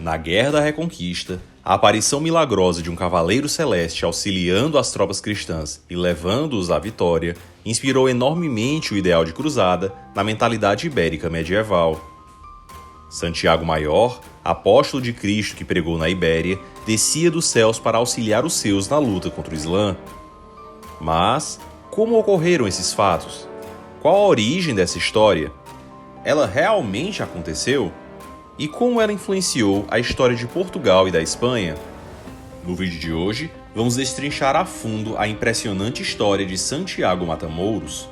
Na Guerra da Reconquista, a aparição milagrosa de um cavaleiro celeste auxiliando as tropas cristãs e levando-os à vitória inspirou enormemente o ideal de cruzada na mentalidade ibérica medieval. Santiago Maior, apóstolo de Cristo que pregou na Ibéria, descia dos céus para auxiliar os seus na luta contra o Islã. Mas, como ocorreram esses fatos? Qual a origem dessa história? Ela realmente aconteceu? E como ela influenciou a história de Portugal e da Espanha? No vídeo de hoje, vamos destrinchar a fundo a impressionante história de Santiago Matamouros.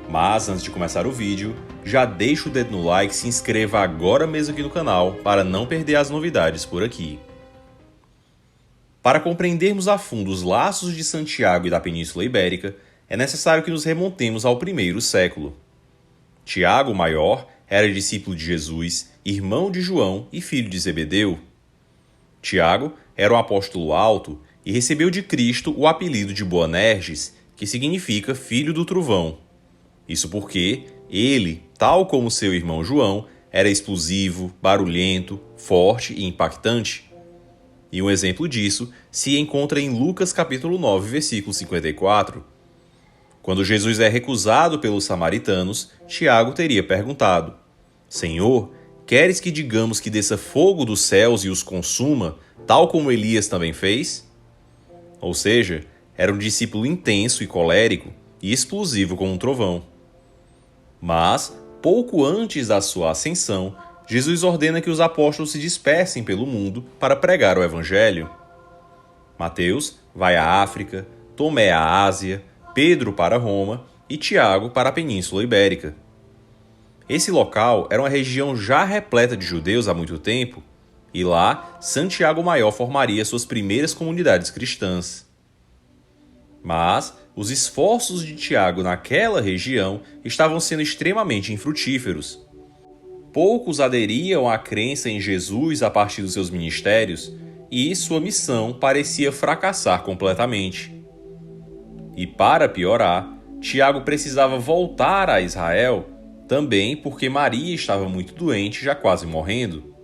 Mas antes de começar o vídeo, já deixa o dedo no like e se inscreva agora mesmo aqui no canal para não perder as novidades por aqui. Para compreendermos a fundo os laços de Santiago e da Península Ibérica, é necessário que nos remontemos ao primeiro século. Tiago Maior era discípulo de Jesus, irmão de João e filho de Zebedeu. Tiago era um apóstolo alto e recebeu de Cristo o apelido de Boanerges, que significa filho do trovão. Isso porque ele, tal como seu irmão João, era explosivo, barulhento, forte e impactante. E um exemplo disso se encontra em Lucas capítulo 9, versículo 54. Quando Jesus é recusado pelos samaritanos, Tiago teria perguntado: Senhor, queres que digamos que desça fogo dos céus e os consuma, tal como Elias também fez? Ou seja, era um discípulo intenso e colérico e explosivo como um trovão. Mas, pouco antes da sua ascensão, Jesus ordena que os apóstolos se dispersem pelo mundo para pregar o Evangelho. Mateus vai à África, Tomé à Ásia, Pedro para Roma e Tiago para a Península Ibérica. Esse local era uma região já repleta de judeus há muito tempo, e lá Santiago Maior formaria suas primeiras comunidades cristãs. Mas os esforços de Tiago naquela região estavam sendo extremamente infrutíferos. Poucos aderiam à crença em Jesus a partir dos seus ministérios, e sua missão parecia fracassar completamente. E para piorar, Tiago precisava voltar a Israel, também porque Maria estava muito doente, já quase morrendo.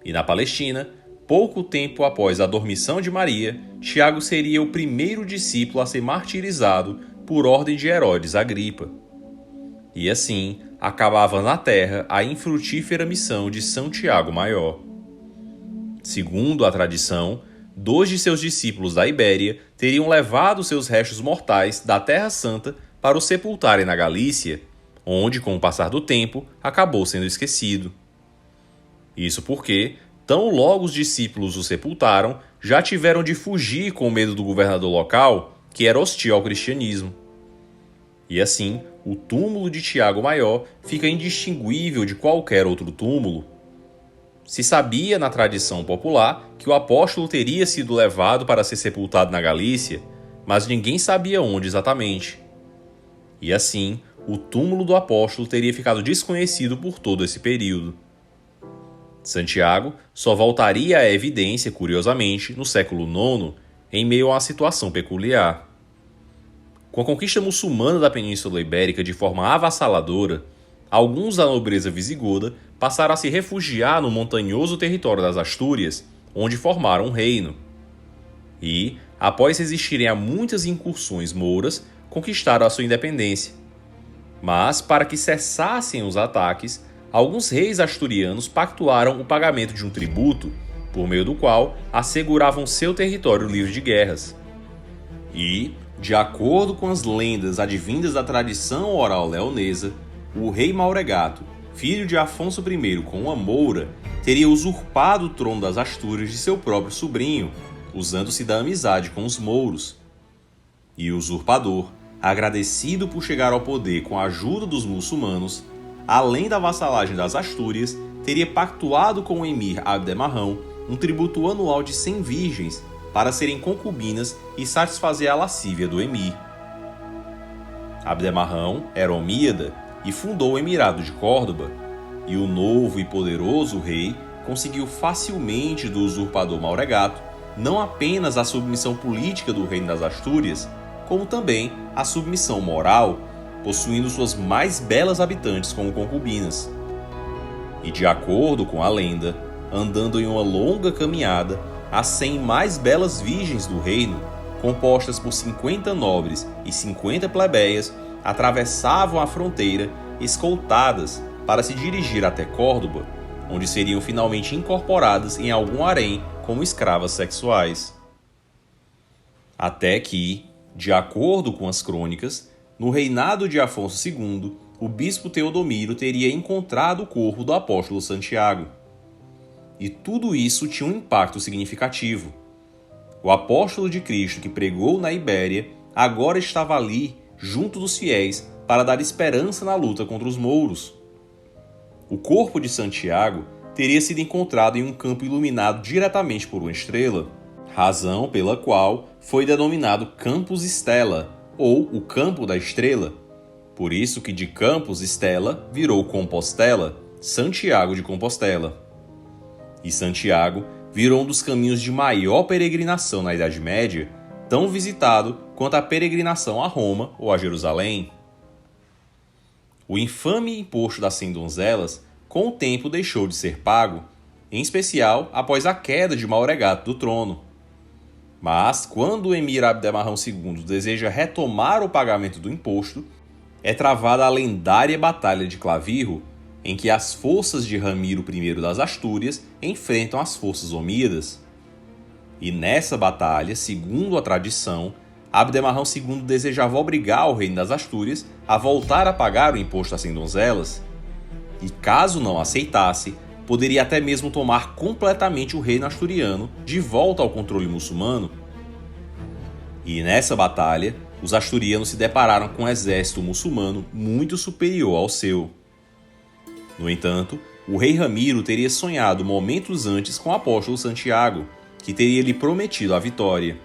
E na Palestina, pouco tempo após a dormição de Maria, Tiago seria o primeiro discípulo a ser martirizado por ordem de Herodes Agripa. E assim, acabava na terra a infrutífera missão de São Tiago Maior. Segundo a tradição, 2 de seus discípulos da Ibéria teriam levado seus restos mortais da Terra Santa para o sepultarem na Galícia, onde, com o passar do tempo, acabou sendo esquecido. Isso porque, tão logo os discípulos o sepultaram, já tiveram de fugir com medo do governador local, que era hostil ao cristianismo. E assim, o túmulo de Tiago Maior fica indistinguível de qualquer outro túmulo. Se sabia na tradição popular que o apóstolo teria sido levado para ser sepultado na Galícia, mas ninguém sabia onde exatamente. E assim, o túmulo do apóstolo teria ficado desconhecido por todo esse período. Santiago só voltaria à evidência, curiosamente, no século IX, em meio a uma situação peculiar. Com a conquista muçulmana da Península Ibérica de forma avassaladora, alguns da nobreza visigoda passaram a se refugiar no montanhoso território das Astúrias, onde formaram um reino. E, após resistirem a muitas incursões mouras, conquistaram a sua independência. Mas, para que cessassem os ataques, alguns reis asturianos pactuaram o pagamento de um tributo, por meio do qual asseguravam seu território livre de guerras. E, de acordo com as lendas advindas da tradição oral leonesa, o rei Mauregato, filho de Afonso I com uma moura, teria usurpado o trono das Astúrias de seu próprio sobrinho, usando-se da amizade com os mouros. E o usurpador, agradecido por chegar ao poder com a ajuda dos muçulmanos, além da vassalagem das Astúrias, teria pactuado com o emir Abderrahmão um tributo anual de 100 virgens para serem concubinas e satisfazer a lascívia do emir. Abderrahmão era omíada e fundou o Emirado de Córdoba, e o novo e poderoso rei conseguiu facilmente do usurpador Mauregato não apenas a submissão política do reino das Astúrias, como também a submissão moral, possuindo suas mais belas habitantes como concubinas. E de acordo com a lenda, andando em uma longa caminhada, as 100 mais belas virgens do reino, compostas por 50 nobres e 50 plebeias, atravessavam a fronteira, escoltadas, para se dirigir até Córdoba, onde seriam finalmente incorporadas em algum harém como escravas sexuais. Até que, de acordo com as crônicas, no reinado de Afonso II, o bispo Teodomiro teria encontrado o corpo do apóstolo Santiago. E tudo isso tinha um impacto significativo. O apóstolo de Cristo que pregou na Ibéria agora estava ali, junto dos fiéis, para dar esperança na luta contra os mouros. O corpo de Santiago teria sido encontrado em um campo iluminado diretamente por uma estrela, razão pela qual foi denominado Campus Stella, ou o Campo da Estrela. Por isso que de Campus Stella virou Compostela, Santiago de Compostela. E Santiago virou um dos caminhos de maior peregrinação na Idade Média, tão visitado quanto a peregrinação a Roma ou a Jerusalém. O infame imposto das 100 donzelas, com o tempo deixou de ser pago, em especial após a queda de Mauregato do trono. Mas, quando o emir Abderrahmão II deseja retomar o pagamento do imposto, é travada a lendária Batalha de Clavirro, em que as forças de Ramiro I das Astúrias enfrentam as forças omíadas. E nessa batalha, segundo a tradição, Abderrahmão II desejava obrigar o reino das Astúrias a voltar a pagar o imposto às 100 donzelas. E caso não aceitasse, poderia até mesmo tomar completamente o reino asturiano de volta ao controle muçulmano. E nessa batalha, os asturianos se depararam com um exército muçulmano muito superior ao seu. No entanto, o rei Ramiro teria sonhado momentos antes com o apóstolo Santiago, que teria lhe prometido a vitória.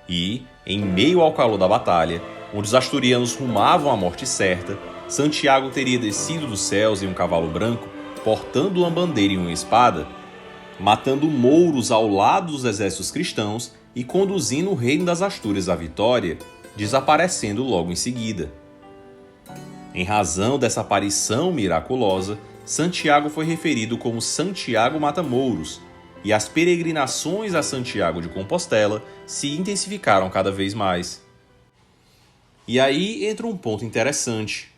E, em meio ao calor da batalha, onde os asturianos rumavam à morte certa, Santiago teria descido dos céus em um cavalo branco, portando uma bandeira e uma espada, matando mouros ao lado dos exércitos cristãos e conduzindo o reino das Astúrias à vitória, desaparecendo logo em seguida. Em razão dessa aparição miraculosa, Santiago foi referido como Santiago Mata-Mouros, e as peregrinações a Santiago de Compostela se intensificaram cada vez mais. E aí entra um ponto interessante.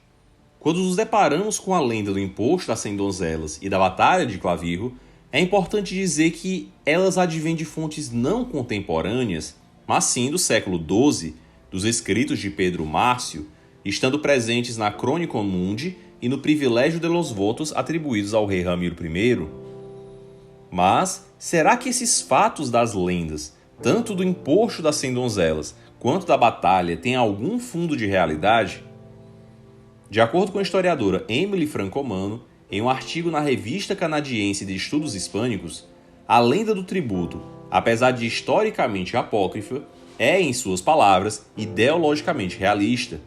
Quando nos deparamos com a lenda do imposto das 100 donzelas e da Batalha de Clavirro, é importante dizer que elas advêm de fontes não contemporâneas, mas sim do século XII, dos escritos de Pedro Márcio, estando presentes na Chronicon Mundi e no Privilégio de los Votos atribuídos ao rei Ramiro I. Mas, será que esses fatos das lendas, tanto do imposto das 100 donzelas quanto da batalha, têm algum fundo de realidade? De acordo com a historiadora Emily Francomano, em um artigo na Revista Canadiense de Estudos Hispânicos, a lenda do tributo, apesar de historicamente apócrifa, é, em suas palavras, ideologicamente realista.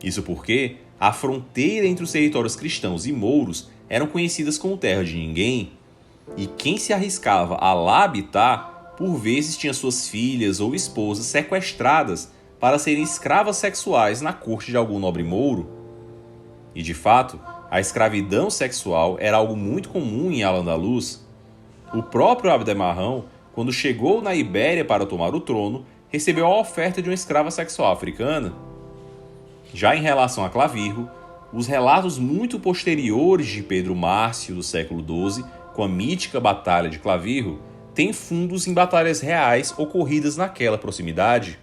Isso porque a fronteira entre os territórios cristãos e mouros eram conhecidas como terra de ninguém, e quem se arriscava a lá habitar, por vezes tinha suas filhas ou esposas sequestradas para serem escravas sexuais na corte de algum nobre mouro. E de fato, a escravidão sexual era algo muito comum em Al-Andalus. O próprio Abderrahmão, quando chegou na Ibéria para tomar o trono, recebeu a oferta de uma escrava sexual africana. Já em relação a Clavirro, os relatos muito posteriores de Pedro Márcio do século XII, com a mítica Batalha de Clavirro, têm fundos em batalhas reais ocorridas naquela proximidade.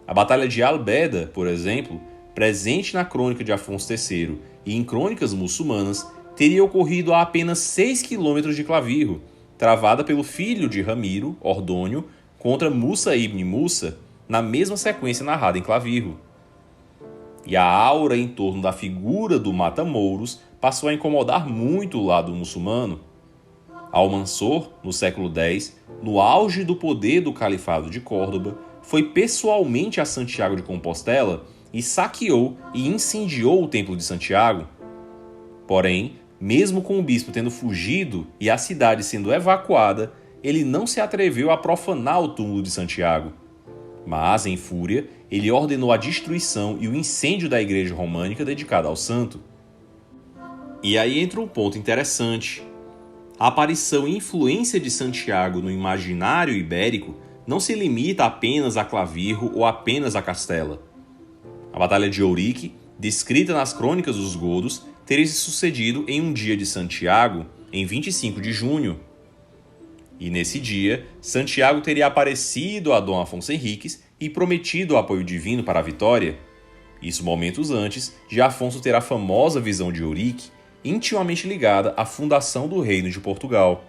A Batalha de Albeda, por exemplo, presente na crônica de Afonso III e em crônicas muçulmanas, teria ocorrido a apenas 6 quilômetros de Clavirro, travada pelo filho de Ramiro, Ordônio, contra Mussa ibn Mussa, na mesma sequência narrada em Clavirro. E a aura em torno da figura do mata-mouros passou a incomodar muito o lado muçulmano. Almansor, no século X, no auge do poder do Califado de Córdoba, foi pessoalmente a Santiago de Compostela e saqueou e incendiou o Templo de Santiago. Porém, mesmo com o bispo tendo fugido e a cidade sendo evacuada, ele não se atreveu a profanar o túmulo de Santiago. Mas, em fúria, ele ordenou a destruição e o incêndio da igreja românica dedicada ao santo. E aí entra um ponto interessante. A aparição e influência de Santiago no imaginário ibérico não se limita apenas a Clavirro ou apenas a Castela. A Batalha de Ourique, descrita nas crônicas dos godos, teria se sucedido em um dia de Santiago, em 25 de junho. E nesse dia, Santiago teria aparecido a Dom Afonso Henriques e prometido o apoio divino para a vitória. Isso momentos antes de Afonso ter a famosa visão de Ourique, intimamente ligada à fundação do Reino de Portugal.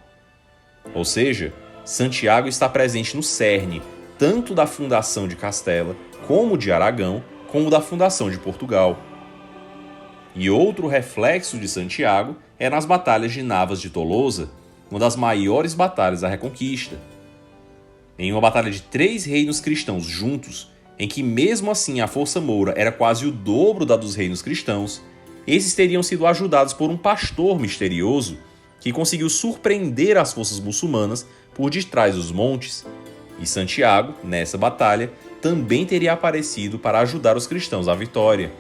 Ou seja, Santiago está presente no cerne, tanto da fundação de Castela, como de Aragão, como da fundação de Portugal. E outro reflexo de Santiago é nas batalhas de Navas de Tolosa, uma das maiores batalhas da Reconquista. Em uma batalha de 3 reinos cristãos juntos, em que mesmo assim a força moura era quase o dobro da dos reinos cristãos, esses teriam sido ajudados por um pastor misterioso que conseguiu surpreender as forças muçulmanas por detrás dos montes, e Santiago, nessa batalha, também teria aparecido para ajudar os cristãos à vitória.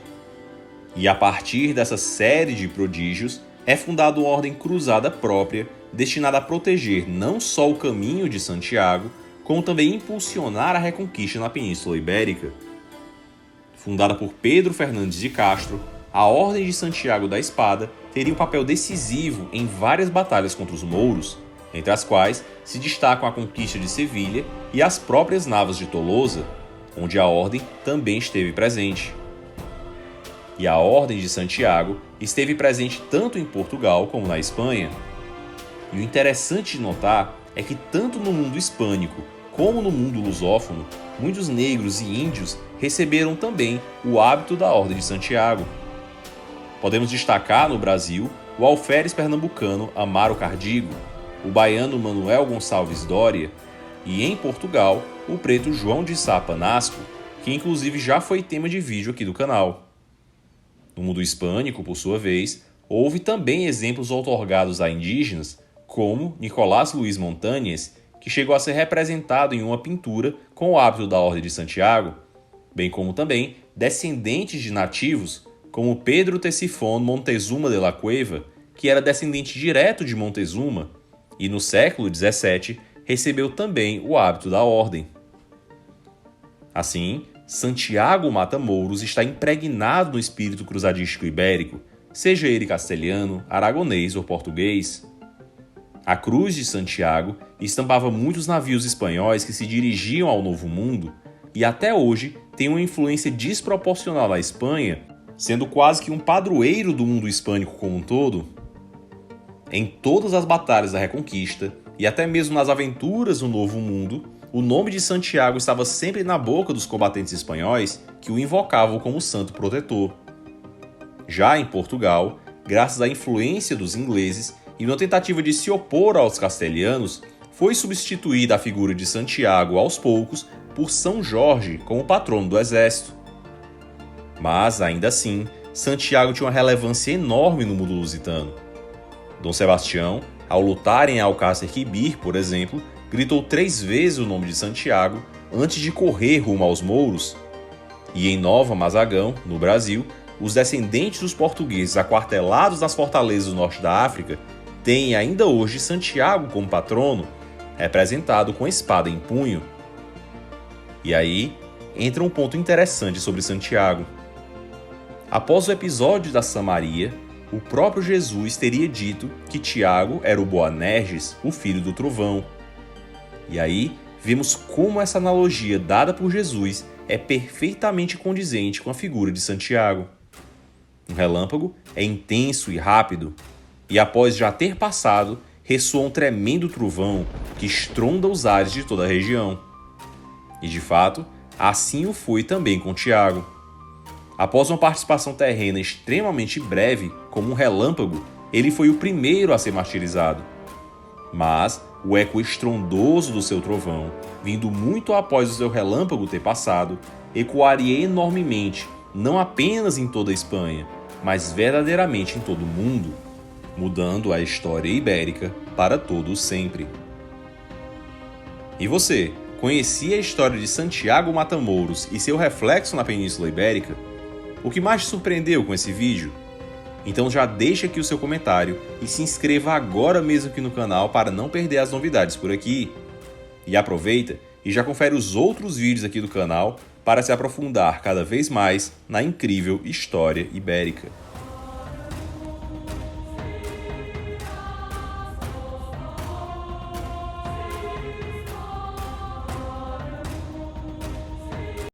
E a partir dessa série de prodígios, é fundada uma ordem cruzada própria, destinada a proteger não só o caminho de Santiago, como também impulsionar a reconquista na Península Ibérica. Fundada por Pedro Fernandes de Castro, a Ordem de Santiago da Espada teria um papel decisivo em várias batalhas contra os mouros, entre as quais se destacam a conquista de Sevilha e as próprias Navas de Tolosa, onde a Ordem também esteve presente. E a Ordem de Santiago esteve presente tanto em Portugal como na Espanha. E o interessante de notar é que tanto no mundo hispânico como no mundo lusófono, muitos negros e índios receberam também o hábito da Ordem de Santiago. Podemos destacar no Brasil o alferes pernambucano Amaro Cardigo, o baiano Manuel Gonçalves Doria e, em Portugal, o preto João de Sá Panasco, que inclusive já foi tema de vídeo aqui do canal. No mundo hispânico, por sua vez, houve também exemplos outorgados a indígenas, como Nicolás Luís Montañez, que chegou a ser representado em uma pintura com o hábito da Ordem de Santiago, bem como também descendentes de nativos, como Pedro Tesífono Montezuma de la Cueva, que era descendente direto de Montezuma, e no século XVII recebeu também o hábito da Ordem. Assim, Santiago Mata-Mouros está impregnado no espírito cruzadístico ibérico, seja ele castelhano, aragonês ou português. A Cruz de Santiago estampava muitos navios espanhóis que se dirigiam ao Novo Mundo e até hoje tem uma influência desproporcional na Espanha, sendo quase que um padroeiro do mundo hispânico como um todo. Em todas as batalhas da Reconquista e até mesmo nas aventuras no Novo Mundo, o nome de Santiago estava sempre na boca dos combatentes espanhóis que o invocavam como santo protetor. Já em Portugal, graças à influência dos ingleses e numa tentativa de se opor aos castelhanos, foi substituída a figura de Santiago aos poucos por São Jorge como patrono do exército. Mas, ainda assim, Santiago tinha uma relevância enorme no mundo lusitano. Dom Sebastião, ao lutar em Alcácer Quibir, por exemplo, gritou 3 vezes o nome de Santiago antes de correr rumo aos mouros. E em Nova Mazagão, no Brasil, os descendentes dos portugueses aquartelados nas fortalezas do norte da África têm ainda hoje Santiago como patrono, representado com a espada em punho. E aí entra um ponto interessante sobre Santiago. Após o episódio da Samaria, o próprio Jesus teria dito que Tiago era o Boanerges, o filho do trovão. E aí vemos como essa analogia dada por Jesus é perfeitamente condizente com a figura de Santiago. Um relâmpago é intenso e rápido, e após já ter passado, ressoa um tremendo trovão que estronda os ares de toda a região. E de fato, assim o foi também com Tiago. Após uma participação terrena extremamente breve, como um relâmpago, ele foi o primeiro a ser martirizado. Mas o eco estrondoso do seu trovão, vindo muito após o seu relâmpago ter passado, ecoaria enormemente, não apenas em toda a Espanha, mas verdadeiramente em todo o mundo, mudando a história ibérica para todo sempre. E você, conhecia a história de Santiago Mata-Mouros e seu reflexo na Península Ibérica? O que mais te surpreendeu com esse vídeo? Então já deixa aqui o seu comentário e se inscreva agora mesmo aqui no canal para não perder as novidades por aqui. E aproveita e já confere os outros vídeos aqui do canal para se aprofundar cada vez mais na incrível história ibérica.